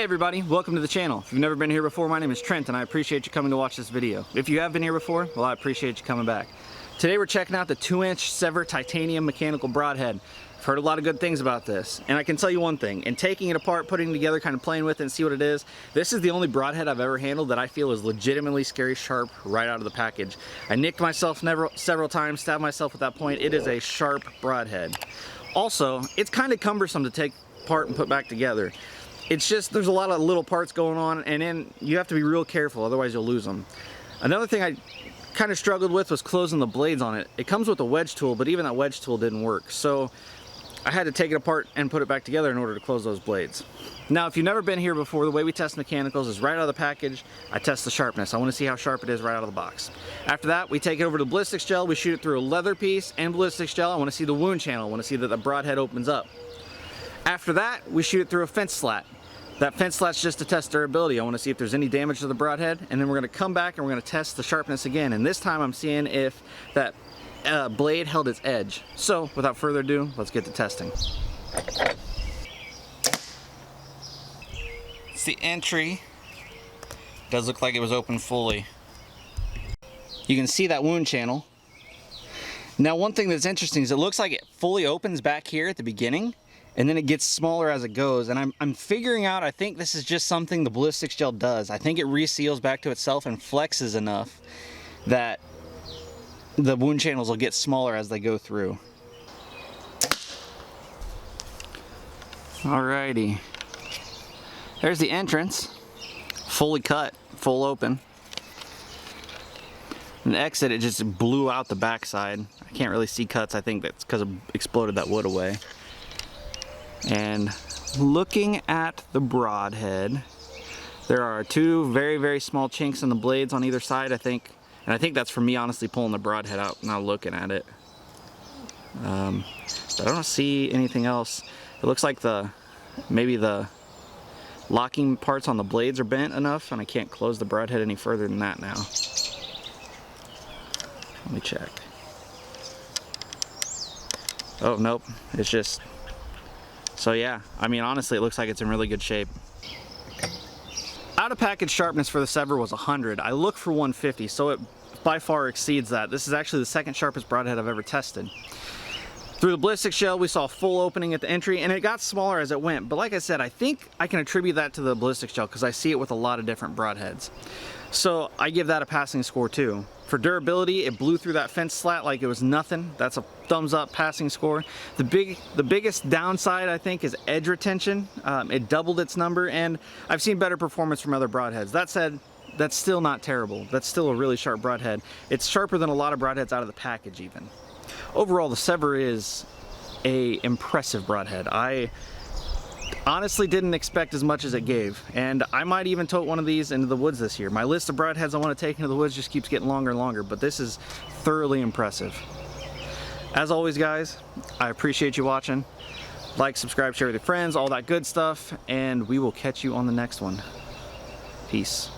everybody, welcome to the channel. If you've never been here before, my name is Trent and I appreciate you coming to watch this video. If you have been here before, well, I appreciate you coming back. Today we're checking out the 2-inch Sevr titanium mechanical broadhead. I've heard a lot of good things about this, and I can tell you one thing, in taking it apart, putting it together, kind of playing with it and see what it is, this is the only broadhead I've ever handled that I feel is legitimately scary sharp right out of the package. I nicked myself several times, stabbed myself at that point. It is a sharp broadhead. Also, it's kind of cumbersome to take apart and put back together. It's just, there's a lot of little parts going on, and then you have to be real careful, otherwise you'll lose them. Another thing I kind of struggled with was closing the blades on it. It comes with a wedge tool, but even that wedge tool didn't work. So I had to take it apart and put it back together in order to close those blades. Now, if you've never been here before, the way we test mechanicals is right out of the package, I test the sharpness. I want to see how sharp it is right out of the box. After that, we take it over to ballistics gel, we shoot it through a leather piece and ballistics gel. I want to see the wound channel, I want to see that the broadhead opens up. After that, we shoot it through a fence slat. That fence slat's just to test durability. I want to see if there's any damage to the broadhead, and then we're going to come back and we're going to test the sharpness again. And this time I'm seeing if that blade held its edge. So without further ado, let's get to testing. It's the entry. It does look like it was open fully. You can see that wound channel. Now, one thing that's interesting is it looks like it fully opens back here at the beginning, and then it gets smaller as it goes. And I'm figuring out, I think this is just something the ballistics gel does. I think it reseals back to itself and flexes enough that the wound channels will get smaller as they go through. Alrighty. There's the entrance. Fully cut, full open. And the exit, it just blew out the backside. I can't really see cuts. I think that's because it exploded that wood away. And looking at the broadhead, there are two very, very small chinks in the blades on either side, I think. And I think that's for me honestly pulling the broadhead out, not looking at it. But I don't see anything else. It looks like maybe the locking parts on the blades are bent enough, and I can't close the broadhead any further than that now. Let me check. Oh, nope, it's just... So yeah, I mean, honestly, it looks like it's in really good shape. Out of package sharpness for the Sevr was 100. I looked for 150, so it by far exceeds that. This is actually the second sharpest broadhead I've ever tested. Through the ballistics gel, we saw a full opening at the entry, and it got smaller as it went. But like I said, I think I can attribute that to the ballistics gel because I see it with a lot of different broadheads. So I give that a passing score too. For durability, it blew through that fence slat like it was nothing. That's a thumbs up passing score. The biggest downside, I think, is edge retention. It doubled its number, and I've seen better performance from other broadheads. That said, that's still not terrible. That's still a really sharp broadhead. It's sharper than a lot of broadheads out of the package even. Overall, the Sevr is a impressive broadhead. I honestly didn't expect as much as it gave, and I might even tote one of these into the woods this year. My list of broadheads I want to take into the woods just keeps getting longer and longer, but this is thoroughly impressive. As always, guys, I appreciate you watching. Like, subscribe, share with your friends, all that good stuff, and we will catch you on the next one. Peace.